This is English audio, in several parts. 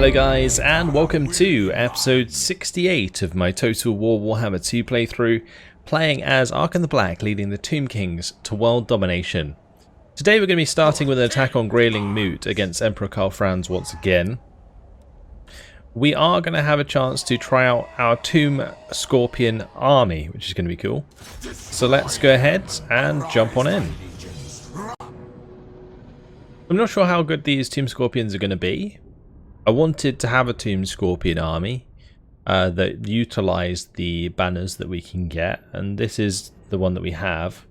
Hello guys, and welcome to episode 68 of my Total War Warhammer 2 playthrough, playing as Arkhan the Black, leading the Tomb Kings to world domination. Today we're going to be starting with an attack on Greyling Moot against Emperor Karl Franz once again. We are going to have a chance to try out our Tomb Scorpion army, which is going to be cool. So let's go ahead and jump on in. I'm not sure how good these Tomb Scorpions are going to be. I wanted to have a Tomb Scorpion army that utilised the banners that we can get, and this is the one that we have.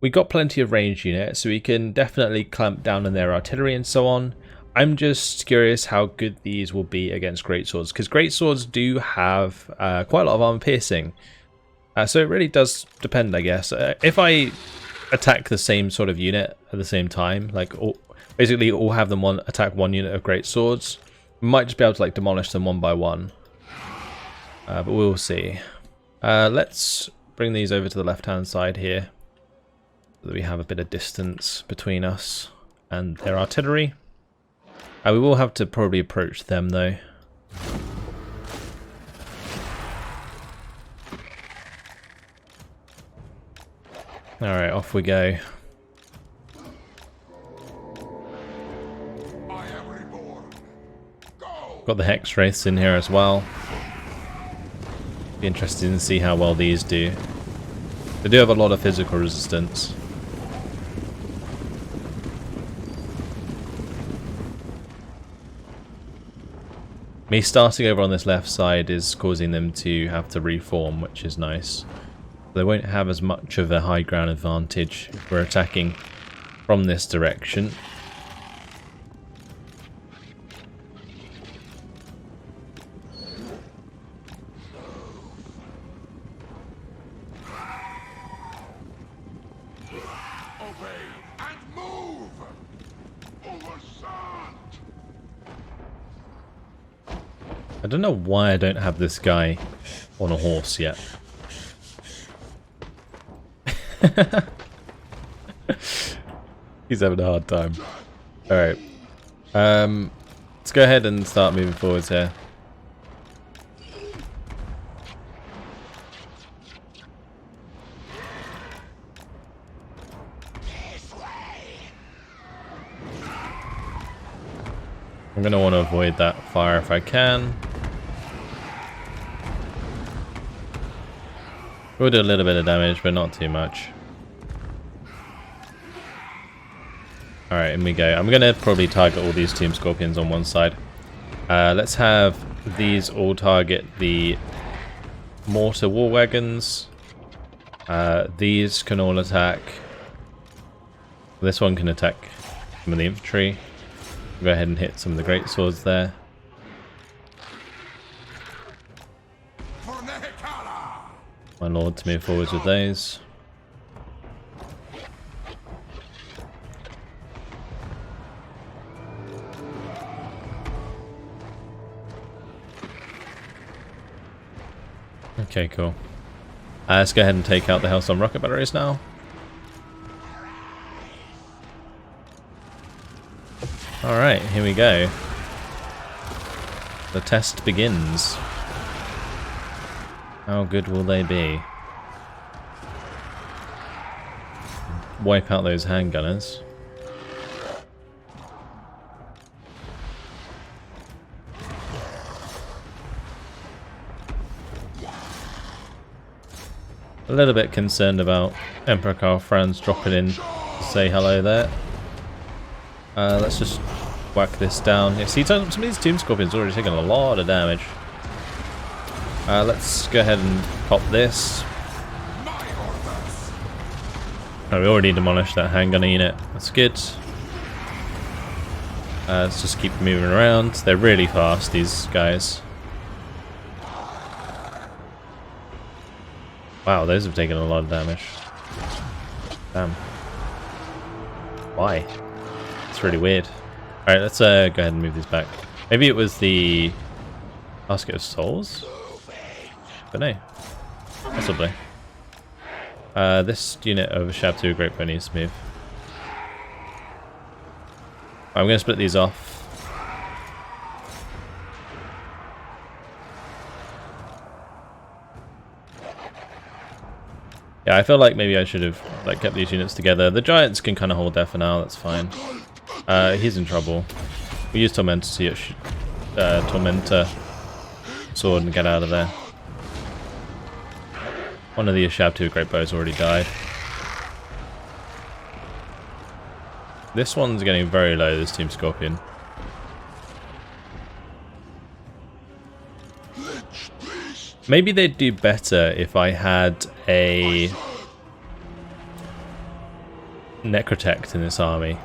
We got plenty of ranged units, so we can definitely clamp down on their artillery and so on. I'm just curious how good these will be against greatswords, because greatswords do have quite a lot of armor piercing. So it really does depend, I guess. If I attack the same sort of unit at the same time, like basically all have them attack one unit of greatswords, we might just be able to like demolish them one by one. But we'll see. Let's bring these over to the left hand side here, so that we have a bit of distance between us and their artillery. We will have to probably approach them though. Alright, off we go. Got the Hex Wraiths in here as well. Be interesting to see how well these do. They do have a lot of physical resistance. Me starting over on this left side is causing them to have to reform, which is nice. They won't have as much of a high ground advantage if we're attacking from this direction. I don't know why I don't have this guy on a horse yet. He's having a hard time. Alright. Let's go ahead and start moving forwards here. I'm going to want to avoid that fire if I can. We'll do a little bit of damage, but not too much. Alright, in we go. I'm going to probably target all these Tomb Scorpions on one side. Let's have these all target the mortar war wagons. These can all attack. This one can attack some of the infantry. Go ahead and hit some of the great swords there. My lord to move forwards with those. Okay, cool. Let's go ahead and take out the Hellstorm rocket batteries now. Alright, here we go. The test begins. How good will they be? Wipe out those handgunners. A little bit concerned about Emperor Karl Franz dropping in to say hello there. Let's just whack this down. You see, some of these Tomb Scorpions already taking a lot of damage. Let's go ahead and pop this. Oh, we already demolished that handgun unit. That's good. Let's just keep moving around. They're really fast, these guys. Wow, those have taken a lot of damage. Damn. Why? It's really weird. Alright, let's go ahead and move these back. Maybe it was the Basket of Souls? But no. Possibly. This unit over Shabtu Great Bow needs to move. I'm going to split these off. Yeah, I feel like maybe I should have like kept these units together. The giants can kind of hold there for now. That's fine. He's in trouble. We use Tormentor sword and get out of there. One of the Ashabtu great bows already died. This one's getting very low, this Team Scorpion. Maybe they'd do better if I had a Necrotect in this army.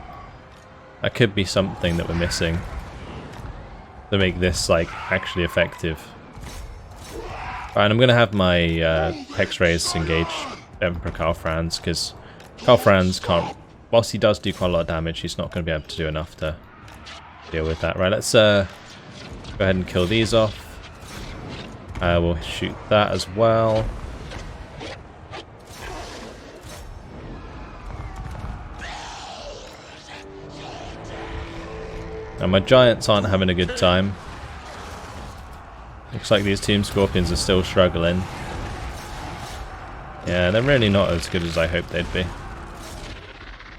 That could be something that we're missing to make this like actually effective. Alright, I'm going to have my Hex-Rays engage Emperor Karl Franz, because Karl Franz can't, whilst he does do quite a lot of damage, he's not going to be able to do enough to deal with that. Right, let's go ahead and kill these off. We'll shoot that as well. And my giants aren't having a good time. Looks like these Team Scorpions are still struggling. Yeah, they're really not as good as I hoped they'd be.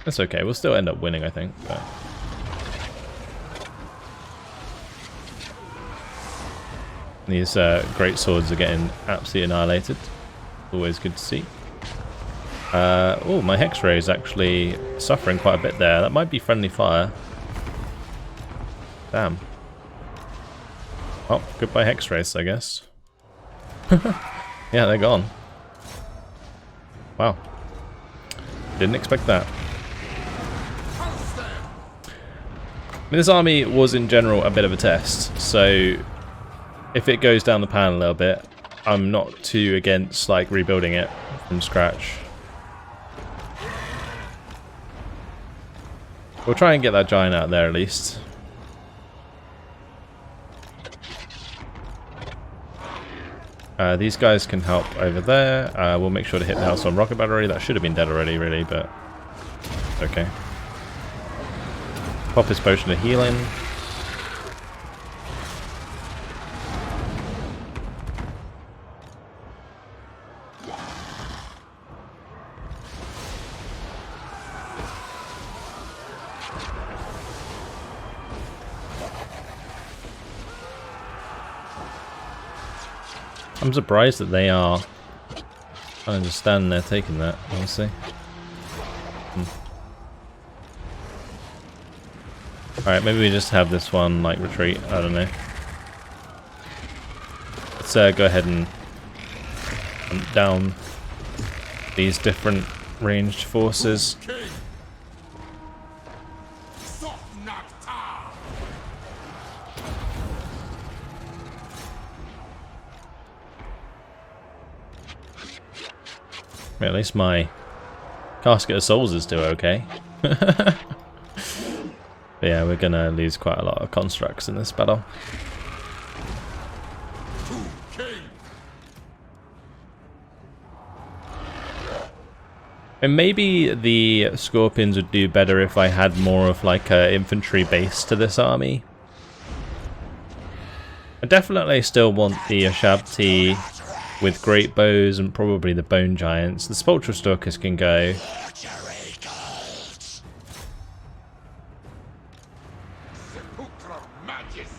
That's okay, we'll still end up winning, I think. But these great swords are getting absolutely annihilated. Always good to see. Oh, my Hex-Ray is actually suffering quite a bit there. That might be friendly fire. Damn. Oh, goodbye Hex-Rays, I guess. Yeah, they're gone. Wow. Didn't expect that. This army was in general a bit of a test, so if it goes down the pan a little bit, I'm not too against like rebuilding it from scratch. We'll try and get that giant out there at least. These guys can help over there. We'll make sure to hit the house on rocket battery. That should have been dead already, really, but it's okay. Pop his potion of healing. I'm surprised that they are. I understand they're taking that, honestly. Alright, maybe we just have this one like retreat. I don't know. Let's go ahead and hunt down these different ranged forces. At least my Casket of Souls is still okay. But yeah, we're gonna lose quite a lot of constructs in this battle. And maybe the Scorpions would do better if I had more of like an infantry base to this army. I definitely still want the Ashabti with great bows and probably the bone giants. The Spectral Stalkers can go.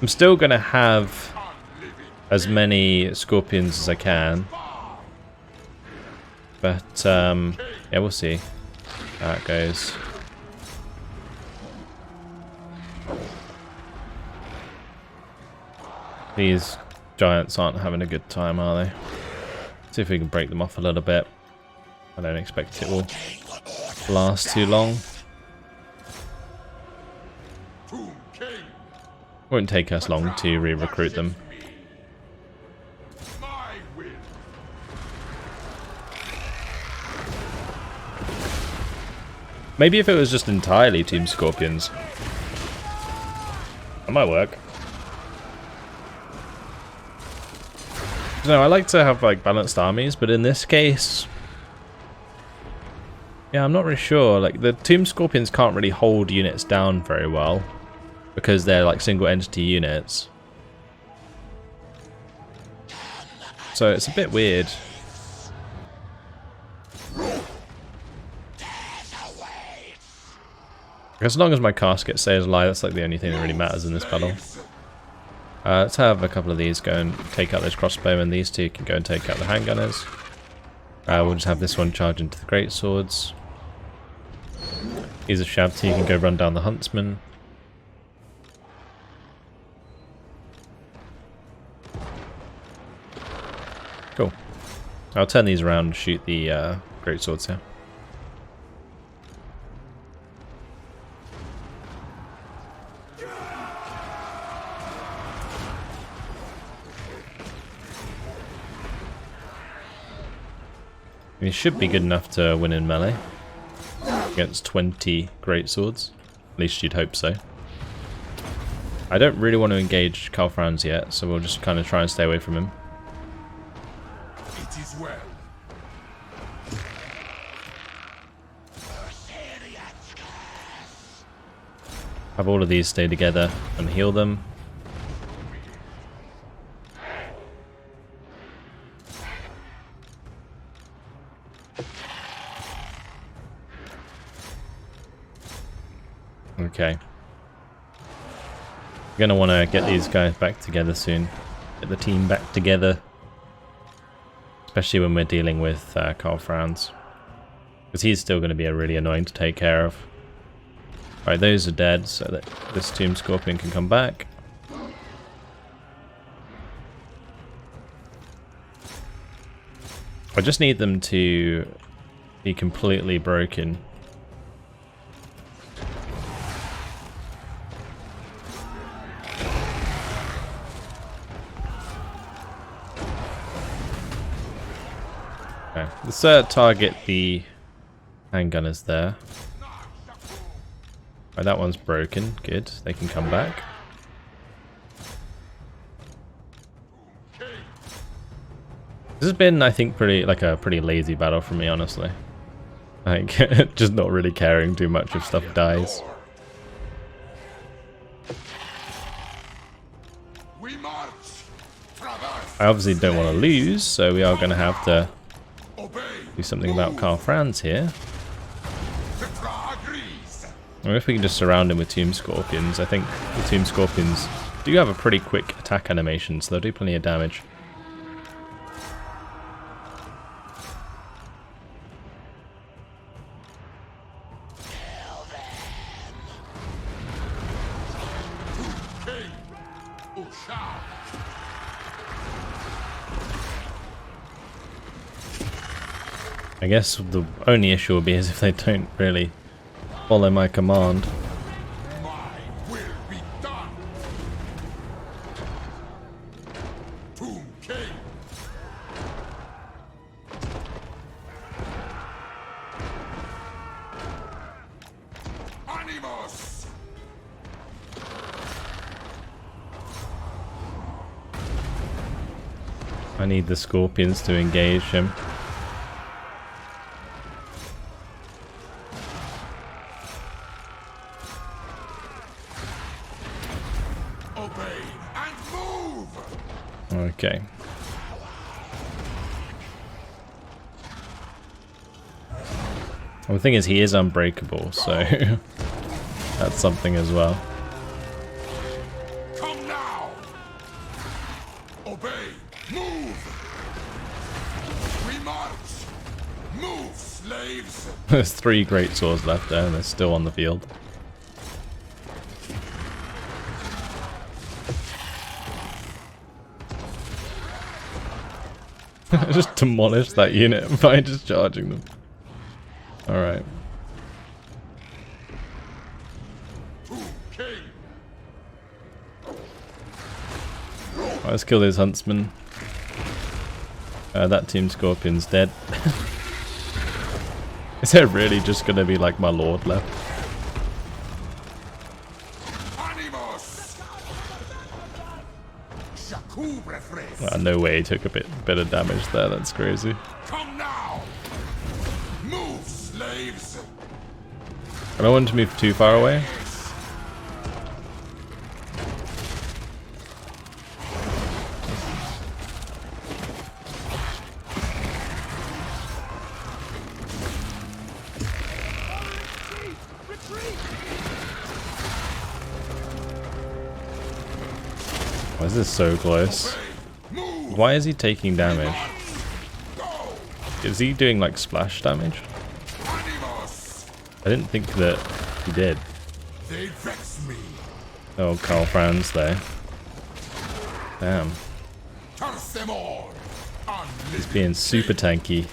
I'm still going to have as many Scorpions as I can. But, yeah, we'll see how it goes. These giants aren't having a good time, are they? See if we can break them off a little bit. I don't expect it will last too long. Won't take us long to re-recruit them. Maybe if it was just entirely Team Scorpions. That might work. No, I like to have like balanced armies, but in this case, yeah, I'm not really sure. Like the Team Scorpions can't really hold units down very well because they're like single entity units. So it's a bit weird. As long as my casket stays alive, that's like the only thing that really matters in this battle. Let's have a couple of these go and take out those crossbowmen. These two can go and take out the handgunners. We'll just have this one charge into the greatswords. He's a Shabti, you can go run down the huntsman. Cool. I'll turn these around and shoot the greatswords here. It should be good enough to win in melee against 20 greatswords. At least you'd hope so. I don't really want to engage Karl Franz yet, so we'll just kind of try and stay away from him. It is well. Have all of these stay together and heal them. Okay. We're going to want to get these guys back together soon. Get the team back together. Especially when we're dealing with Karl Franz. Because he's still going to be really annoying to take care of. Alright, those are dead, so that this Tomb Scorpion can come back. I just need them to be completely broken. Okay, let's target the handgunners there. Right, that one's broken. Good, they can come back. This has been, I think, pretty lazy battle for me, honestly. Like, just not really caring too much if stuff dies. I obviously don't want to lose, so we are going to have to do something about Karl Franz here. I mean, if we can just surround him with Tomb Scorpions, I think the Tomb Scorpions do have a pretty quick attack animation, so they'll do plenty of damage. I guess the only issue will be is if they don't really follow my command. My will be done. Tomb King. Animus. I need the Scorpions to engage him. Okay. Well, the thing is, he is unbreakable, so that's something as well. Come now. Obey. Move. We march. Move, slaves. There's 3 great swords left there, and they're still on the field. I just demolished that unit by just charging them. Alright. Let's kill those huntsmen. That Tomb Scorpion's dead. Is there really just gonna be like my lord left? No way he took a bit of damage there, that's crazy. Come now. Move, slaves. I don't want to move too far away. This is so close. Why is he taking damage? Is he doing like splash damage? I didn't think that he did. Oh, Karl Franz there. Damn. He's being super tanky.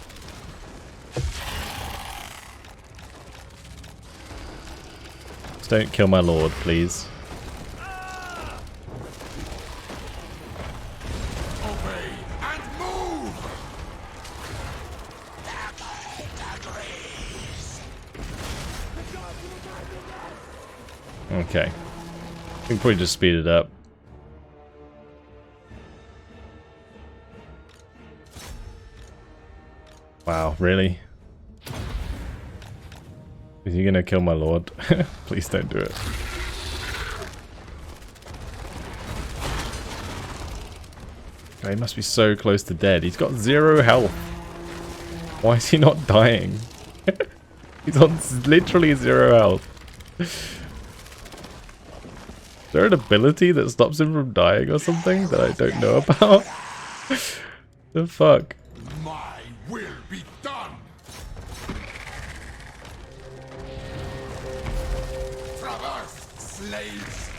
Just don't kill my lord, please. Okay. We can probably just speed it up. Wow, really? Is he gonna kill my lord? Please don't do it. God, he must be so close to dead. He's got 0 health. Why is he not dying? He's on literally 0 health. Is there an ability that stops him from dying or something that I don't know about? The fuck? My will be done. Traverse, slaves.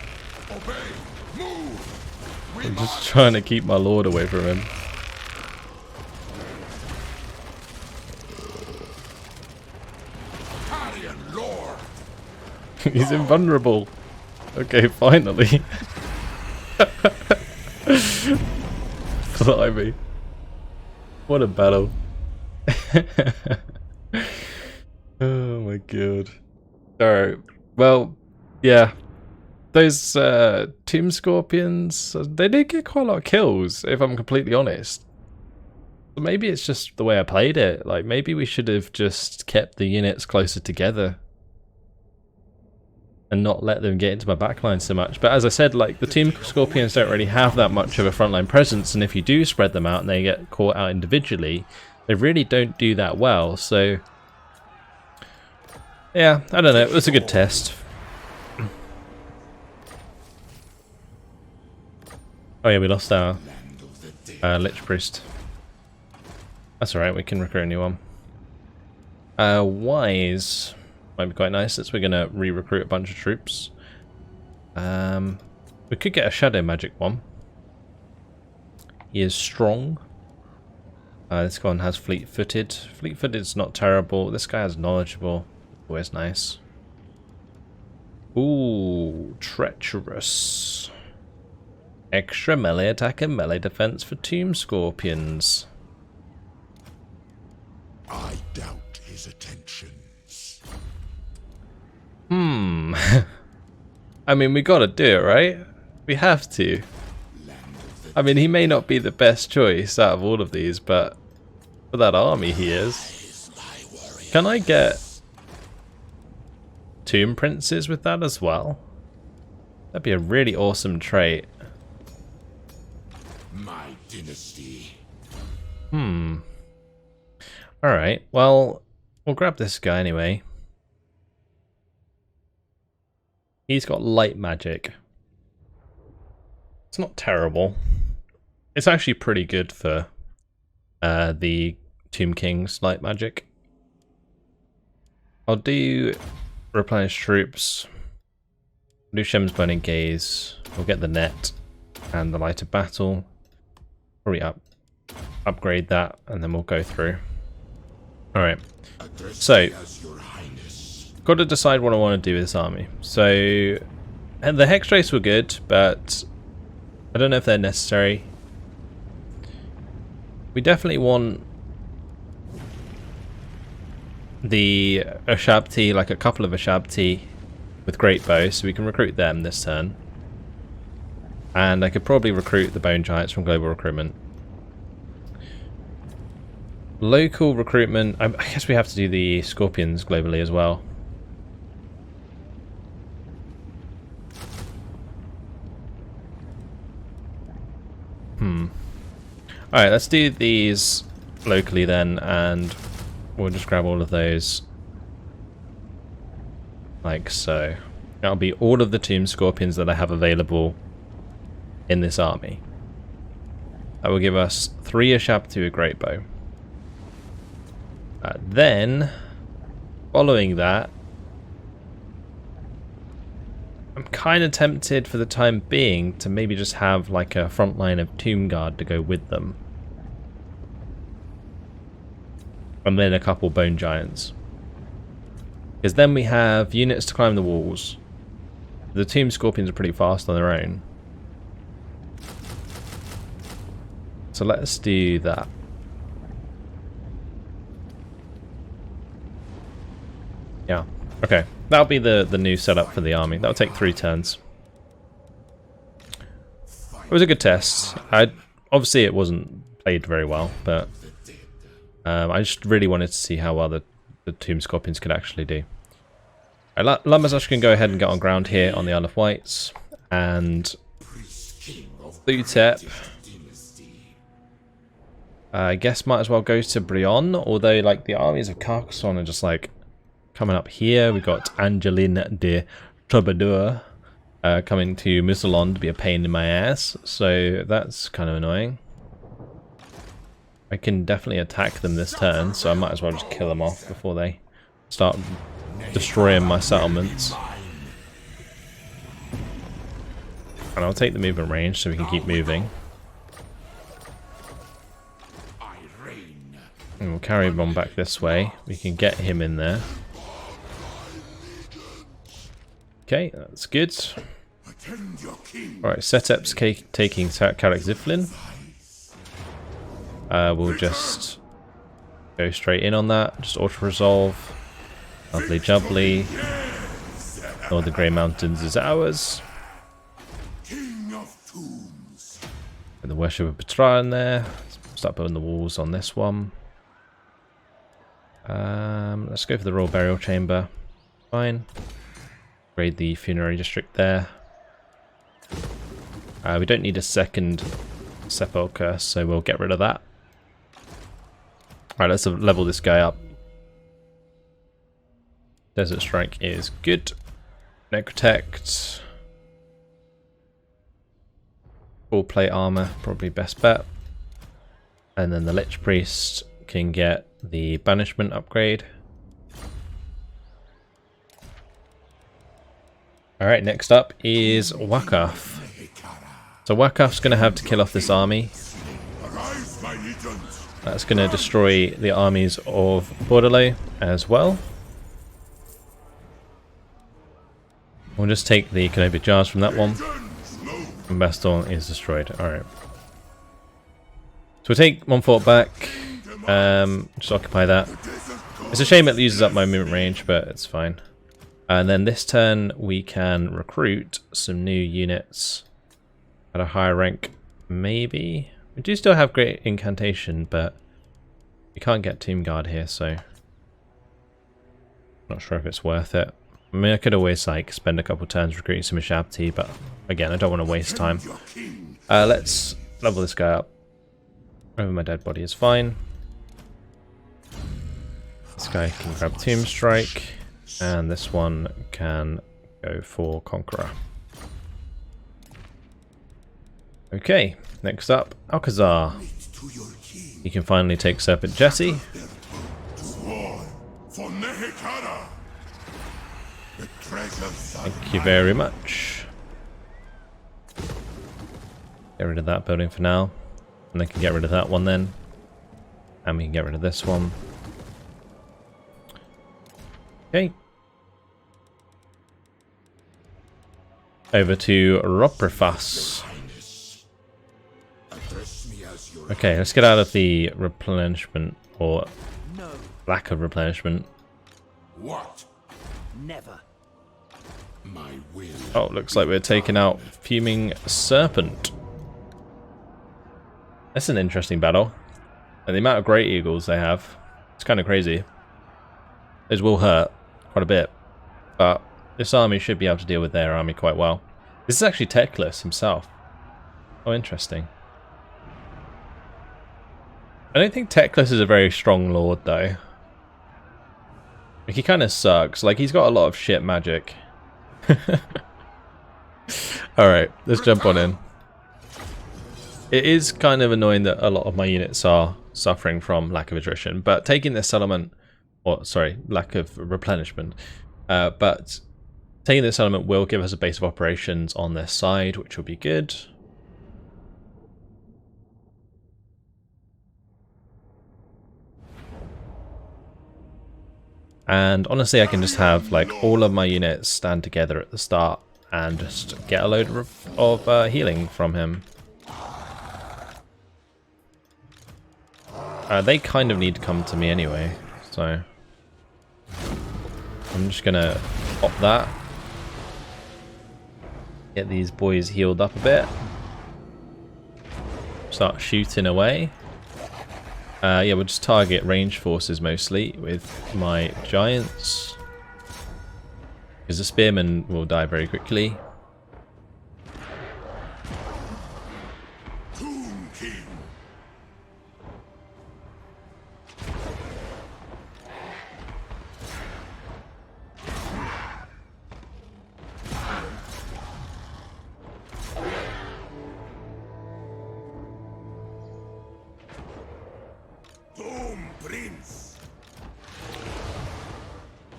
Obey. Move. I'm just trying to keep my lord away from him. Carrion lord. He's invulnerable. Okay, finally. Blimey. What a battle. Oh my god. Alright, well, yeah. Those Tomb Scorpions, they did get quite a lot of kills, if I'm completely honest. So maybe it's just the way I played it. Like, maybe we should have just kept the units closer together and not let them get into my backline so much. But as I said, like, the Tomb Scorpions don't really have that much of a frontline presence, and if you do spread them out and they get caught out individually, they really don't do that well. So yeah, I don't know, it was a good test. Oh yeah, we lost our Lich Priest. That's alright, we can recruit a new one. Wise might be quite nice since we're going to re-recruit a bunch of troops. We could get a Shadow Magic one. He is strong. This one has Fleet-Footed. Fleet-Footed's not terrible. This guy has Knowledgeable. Always nice. Ooh, Treacherous. Extra melee attack and melee defense for Tomb Scorpions. I doubt his attentions. I mean, we gotta do it, right? We have to. I mean, he may not be the best choice out of all of these, but for that army he is. Can I get Tomb Princes with that as well? That'd be a really awesome trait. My dynasty. Alright, well, we'll grab this guy anyway. He's got light magic. It's not terrible. It's actually pretty good for the Tomb King's light magic. I'll do replenish troops. Do Shem's Burning Gaze. We'll get the net and the light of battle. Probably upgrade that, and then we'll go through. Alright, so got to decide what I want to do with this army. So, and the Hex Race were good, but I don't know if they're necessary. We definitely want the Ashabti, like a couple of Ashabti with great bows, so we can recruit them this turn. And I could probably recruit the Bone Giants from Global Recruitment. Local recruitment, I guess we have to do the Scorpions globally as well. Alright, let's do these locally then, and we'll just grab all of those. Like so. That'll be all of the Tomb Scorpions that I have available in this army. That will give us 3 Ashab to a great bow. Then, following that, I'm kind of tempted for the time being to maybe just have like a front line of Tomb Guard to go with them. And then a couple Bone Giants. Because then we have units to climb the walls. The Tomb Scorpions are pretty fast on their own. So let's do that. Yeah, okay. That'll be the new setup for the army. That'll take 3 turns. It was a good test. Obviously it wasn't played very well, but I just really wanted to see how well the Tomb Scorpions could actually do. Lamazash can go ahead and get on ground here on the Isle of Wights, and Thutep, I guess might as well go to Brion, although like the armies of Carcassonne are just like coming up here. We've got Angeline de Troubadour coming to Mousillon to be a pain in my ass, so that's kind of annoying. I can definitely attack them this turn, so I might as well just kill them off before they start destroying my settlements. And I'll take the movement range so we can keep moving. And we'll carry him on back this way. We can get him in there. Okay, that's good. Alright, Setep's taking Karak Ziflin. We'll just go straight in on that. Just auto-resolve. Lovely jubbly. All the Grey Mountains is ours. And the Worship of Petra in there. Start building the walls on this one. Let's go for the Royal Burial Chamber. Fine. Raid the Funerary District there. We don't need a second Sepulchre, so we'll get rid of that. Alright, let's level this guy up. Desert Strike is good. Necrotect. Full plate armor, probably best bet. And then the Lich Priest can get the Banishment upgrade. Alright, next up is Wakaf. So Wakaf's going to have to kill off this army. That's going to destroy the armies of Bordelais as well. We'll just take the Canopic Jars from that one. And Baston is destroyed. Alright. So we'll take Montfort back. Just occupy that. It's a shame it uses up my movement range, but it's fine. And then this turn we can recruit some new units at a higher rank, maybe. We do still have great incantation, but we can't get Tomb Guard here, so not sure if it's worth it. I mean, I could always like spend a couple turns recruiting some Ashabti, but again, I don't want to waste time. Let's level this guy up. Over my dead body is fine. This guy can grab Tomb Strike, and this one can go for Conqueror. Okay, next up, Alcazar. You can finally take Serpent Jesse. Thank you very much. Get rid of that building for now. And they can get rid of that one then. And we can get rid of this one. Okay. Over to Roprifas. Okay, let's get out of the replenishment, or lack of replenishment. What? Never. My will. Oh, looks like we're taking out Fuming Serpent. That's an interesting battle. And the amount of Great Eagles they have, it's kind of crazy. Those will hurt quite a bit, but this army should be able to deal with their army quite well. This is actually Teclis himself. Oh, interesting. I don't think Teclis is a very strong lord, though. Like, he kind of sucks. Like, he's got a lot of shit magic. Alright, let's jump on in. It is kind of annoying that a lot of my units are suffering from lack of attrition, but taking this settlement, or sorry, lack of replenishment, but taking this settlement will give us a base of operations on this side, which will be good. And honestly, I can just have like all of my units stand together at the start and just get a load of healing from him. They kind of need to come to me anyway, so I'm just gonna pop that. Get these boys healed up a bit. Start shooting away. Yeah, we'll just target range forces mostly with my giants, because the spearmen will die very quickly.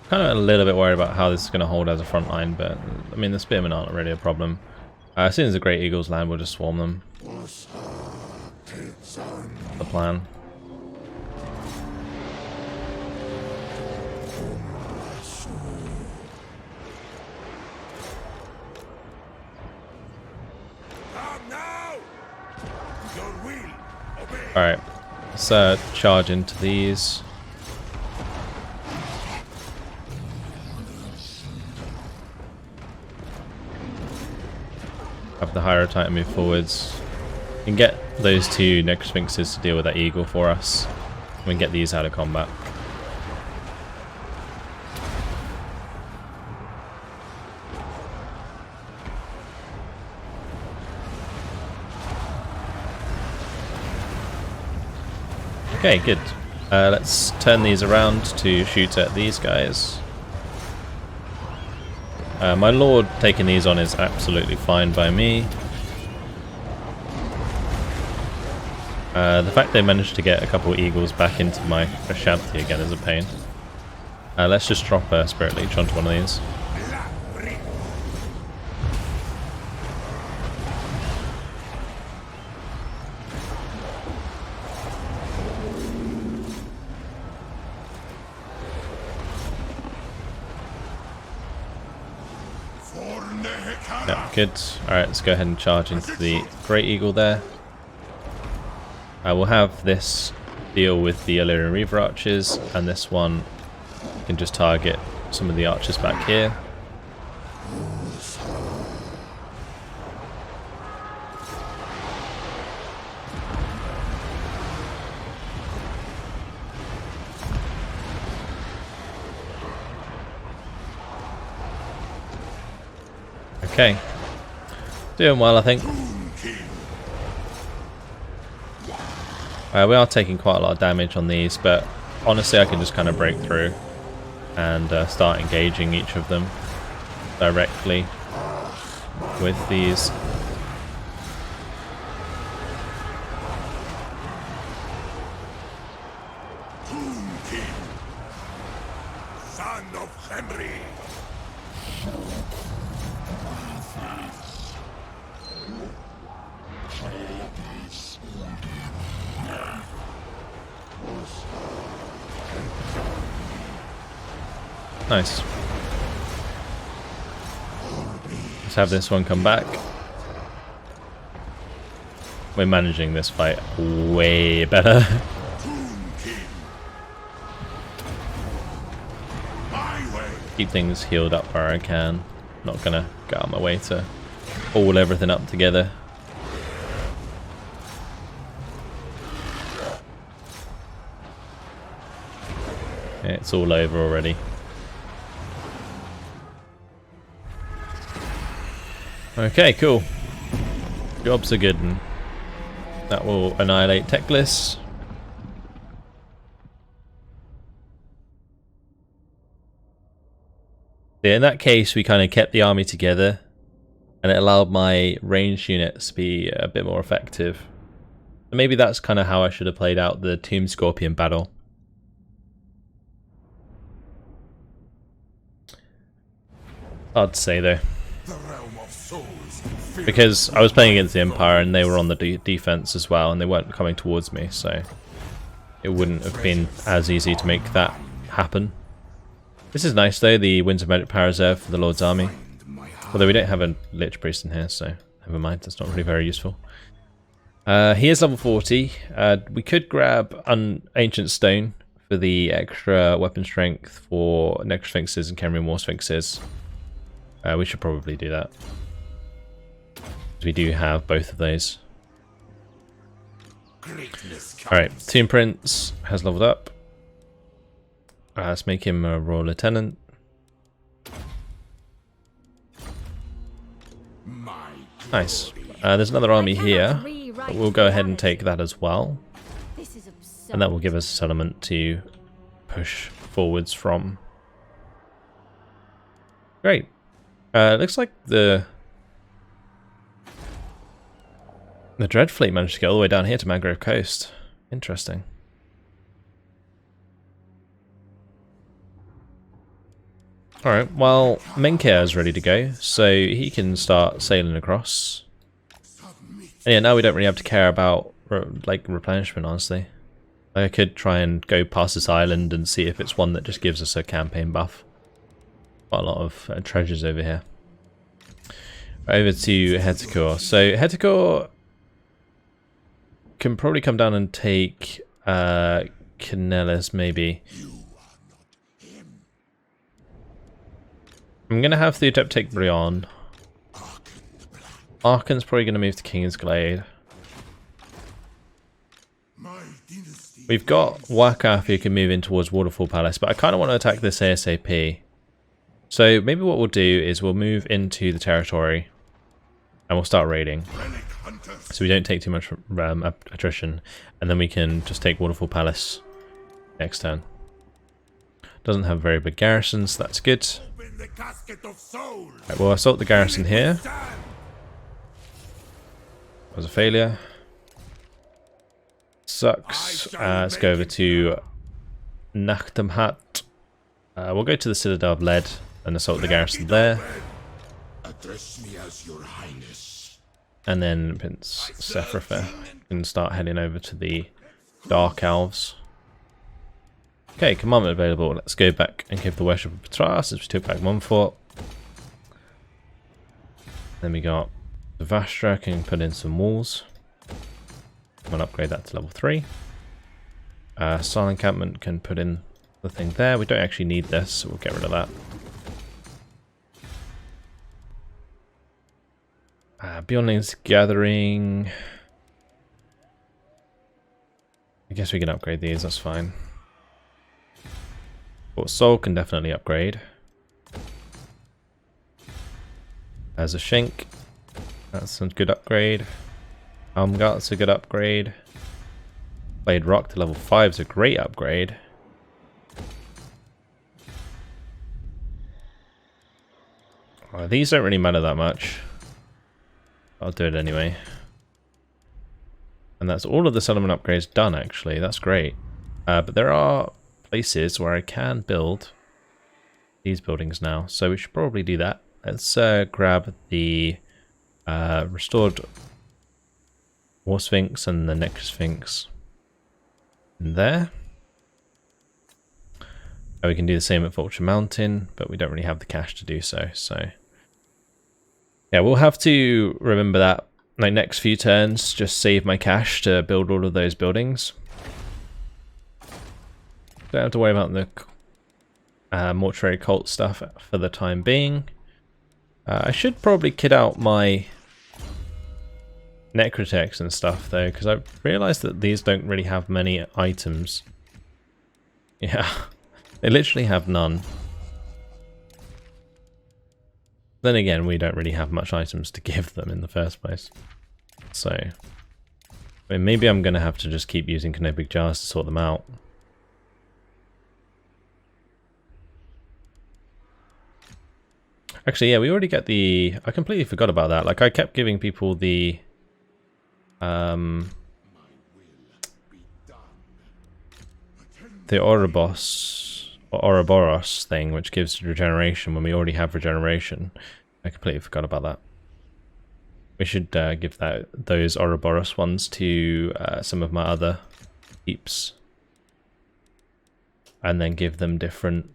Kind of a little bit worried about how this is going to hold as a front line, but I mean the spearmen aren't really a problem. As soon as the Great Eagles land, we'll just swarm them. The plan. Alright, let's charge into these. Have the Hydra Titan move forwards. We can get those two Necrosphinxes to deal with that eagle for us. We can get these out of combat. Okay, good. Let's turn these around to shoot at these guys. My Lord taking these on is absolutely fine by me. The fact they managed to get a couple of eagles back into my Ashanti again is a pain. Let's just drop a Spirit Leech onto one of these. Yeah, good. Alright, let's go ahead and charge into the Great Eagle there. We'll have this deal with the Illyrian Reaver archers, and this one can just target some of the archers back here. Okay, doing well, I think. We are taking quite a lot of damage on these, but honestly I can just kind of break through and start engaging each of them directly with these. Son of Henry. Nice. Let's have this one come back. We're managing this fight way better. Keep things healed up where I can. Not gonna go out of my way to haul everything up together. Yeah, it's all over already. Okay, cool. Jobs are good. And that will annihilate Teclis. Yeah, in that case, we kind of kept the army together, and it allowed my ranged units to be a bit more effective. Maybe that's kind of how I should have played out the Tomb Scorpion battle. Hard to say though. The realm of souls. Because I was playing against the Empire and they were on the defense as well, and they weren't coming towards me, so it wouldn't have been as easy to make that happen. This is nice though, the Winds of Magic Power Reserve for the Lord's Army. Although we don't have a Lich Priest in here, so never mind, that's not really very useful. He is level 40. We could grab an Ancient Stone for the extra weapon strength for Necrosphinxes and Khemrian War Sphinxes. We should probably do that. We do have both of those. Alright, Tomb Prince has leveled up. Let's make him a Royal Lieutenant. Nice. There's another army here. But we'll go ahead and take that as well. And that will give us a settlement to push forwards from. Great. Looks like the Dread Fleet managed to get all the way down here to Mangrove Coast. Interesting. Alright, well, Menkair is ready to go, so he can start sailing across. And yeah, now we don't really have to care about like replenishment, honestly. I could try and go past this island and see if it's one that just gives us a campaign buff. Quite a lot of treasures over here. Over to Hetikor. So Hetikor can probably come down and take Canellis, maybe. I'm going to have the Adept take Brion. Arkhan's probably going to move to King's Glade. We've got Wakaf who can move in towards Waterfall Palace, but I kind of want to attack this ASAP. So maybe what we'll do is we'll move into the territory and we'll start raiding. So we don't take too much attrition, and then we can just take Waterfall Palace next turn. Doesn't have very big garrisons, so that's good. Right, we'll assault the garrison here. That was a failure. Sucks. Let's go over to Nachtamhat. We'll go to the Citadel of Lead and assault the garrison there. Address me as your highness. And then Prince Sephiroth can start heading over to the Dark Elves. Okay, commandment available. Let's go back and give the worship of Petra since we took back one fort. Then we got the Vastra, can put in some walls. We'll upgrade that to level 3. Silent Encampment can put in the thing there. We don't actually need this, so we'll get rid of that. Beyondlings Gathering. I guess we can upgrade these, that's fine. Fort Soul can definitely upgrade. As a Shank, that's a good upgrade. Armgart's a good upgrade. Blade Rock to level 5 is a great upgrade. These don't really matter that much. I'll do it anyway. And that's all of the settlement upgrades done, actually. That's great. But there are places where I can build these buildings now, so we should probably do that. Let's grab the restored War Sphinx and the Necrosphinx in there. We can do the same at Vulture Mountain, but we don't really have the cash to do so. So yeah, we'll have to remember that like next few turns, just save my cash to build all of those buildings. Don't have to worry about the mortuary cult stuff for the time being. I should probably kit out my Necrotex and stuff though, because I realised that these don't really have many items. Yeah, they literally have none. Then again, we don't really have much items to give them in the first place. So, I mean, maybe I'm going to have to just keep using Canopic Jars to sort them out. Actually, yeah, we already get the... I completely forgot about that. Like, I kept giving people the the Ouroboros thing, which gives regeneration when we already have regeneration. I completely forgot about that. We should give those Ouroboros ones to some of my other peeps. And then give them different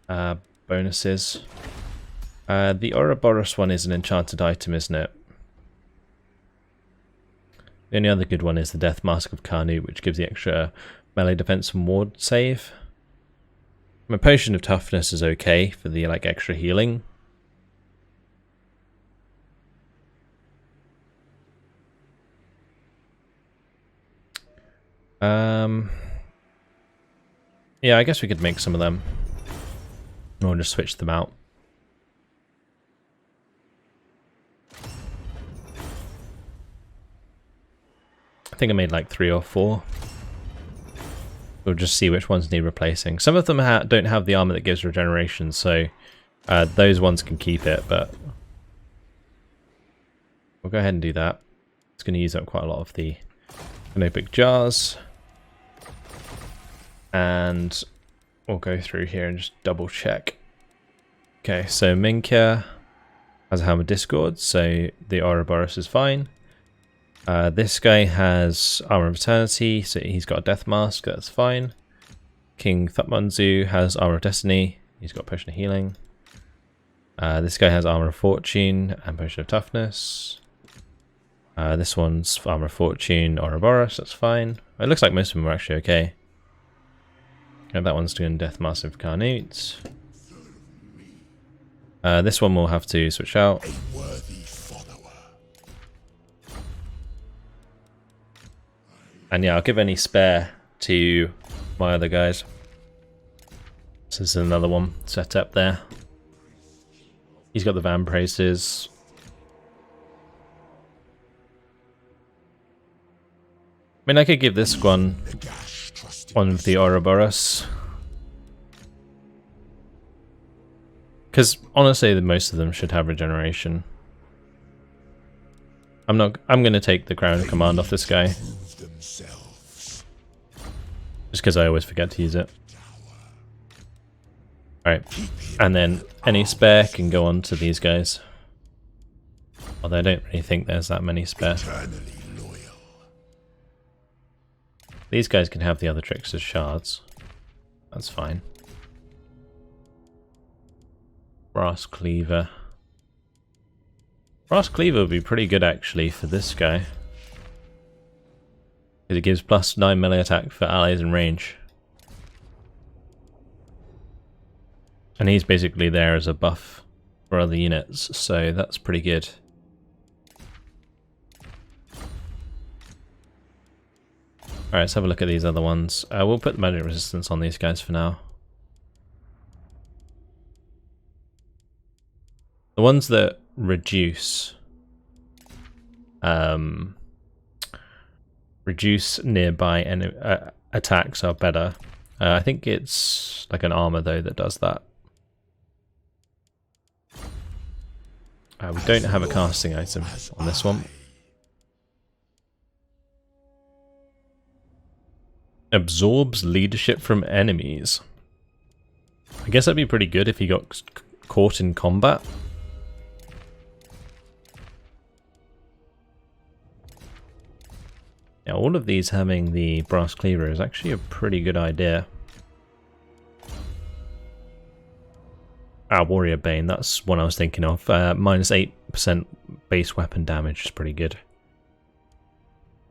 bonuses. The Ouroboros one is an enchanted item, isn't it? The only other good one is the Death Mask of Karnut, which gives the extra melee defense and ward save. My Potion of Toughness is okay for the like extra healing. Yeah, I guess we could make some of them. Or just switch them out. I think I made like 3 or 4. We'll just see which ones need replacing. Some of them don't have the armor that gives regeneration, so those ones can keep it, but we'll go ahead and do that. It's going to use up quite a lot of the Canopic jars. And we'll go through here and just double check. Okay, so Minka has a Helm of Discord, so the Ouroboros is fine. This guy has Armor of Eternity, so he's got a Death Mask, that's fine. King Thutmanzu has Armor of Destiny, he's got Potion of Healing. This guy has Armor of Fortune and Potion of Toughness. This one's Armor of Fortune, Ouroboros, that's fine. It looks like most of them are actually okay. And that one's doing Death Mask of Karnut. This one we'll have to switch out. And yeah, I'll give any spare to my other guys. So this is another one set up there. He's got the Vambraces. I mean, I could give this one of the Ouroboros. Because honestly, most of them should have regeneration. I'm going to take the Crown Command off this guy. Just because I always forget to use it. Alright, and then any spare can go on to these guys. Although I don't really think there's that many spare. These guys can have the other Trickster's shards. That's fine. Brass Cleaver. Brass Cleaver would be pretty good actually for this guy. Because it gives +9 melee attack for allies in range. And he's basically there as a buff for other units, so that's pretty good. Alright, let's have a look at these other ones. We'll put the magic resistance on these guys for now. The ones that reduce nearby attacks are better. I think it's like an armor though that does that. We don't have a casting item on this one. Absorbs leadership from enemies. I guess that'd be pretty good if he got caught in combat. Yeah, all of these having the Brass Cleaver is actually a pretty good idea. Warrior Bane, that's one I was thinking of. -8% base weapon damage is pretty good.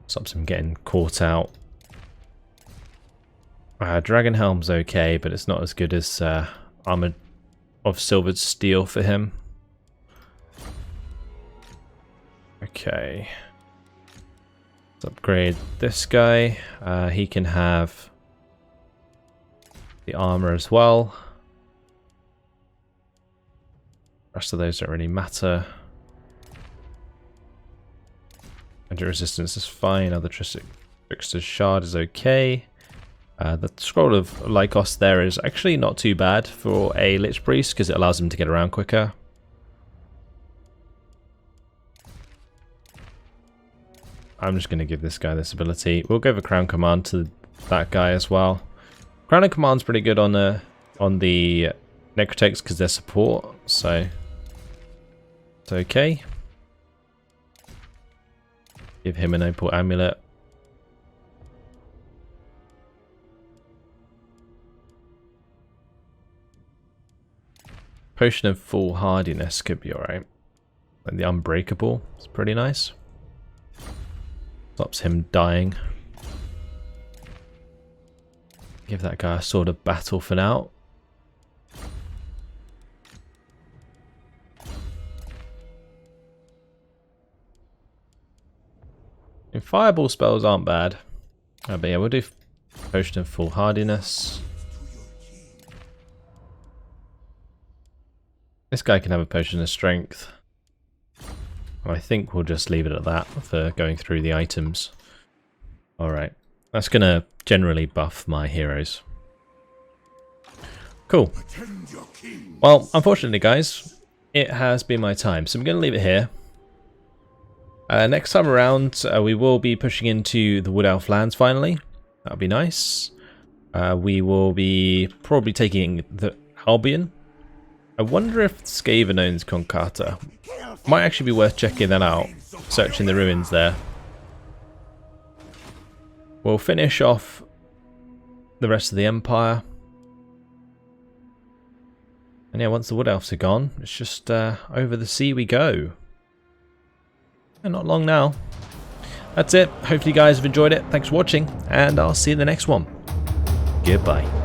Stops him getting caught out. Dragon Helm's okay, but it's not as good as Armor of Silvered Steel for him. Okay. Let's upgrade this guy. He can have the armor as well. The rest of those don't really matter. Magic resistance is fine. Other Trickster's Shard is okay. The Scroll of Lycos there is actually not too bad for a Lich Priest because it allows him to get around quicker. I'm just going to give this guy this ability. We'll give a Crown Command to that guy as well. Crown of Command's pretty good on the Necrotex because they're support, so it's okay. Give him an Opal Amulet. Potion of Full Hardiness could be alright. And the Unbreakable is pretty nice. Stops him dying. Give that guy a Sword of Battle for now. And Fireball spells aren't bad. But yeah, we'll do Potion of Full Hardiness. This guy can have a Potion of Strength. I think we'll just leave it at that for going through the items. Alright, that's going to generally buff my heroes. Cool. Well, unfortunately guys, it has been my time, so I'm going to leave it here. Next time around, we will be pushing into the Wood Elf lands finally. That'll be nice. We will be probably taking the Albion. I wonder if Skaven owns Concata. Might actually be worth checking that out. Searching the ruins there. We'll finish off the rest of the Empire. And yeah, once the Wood Elves are gone, it's just over the sea we go. And not long now. That's it. Hopefully you guys have enjoyed it. Thanks for watching, and I'll see you in the next one. Goodbye.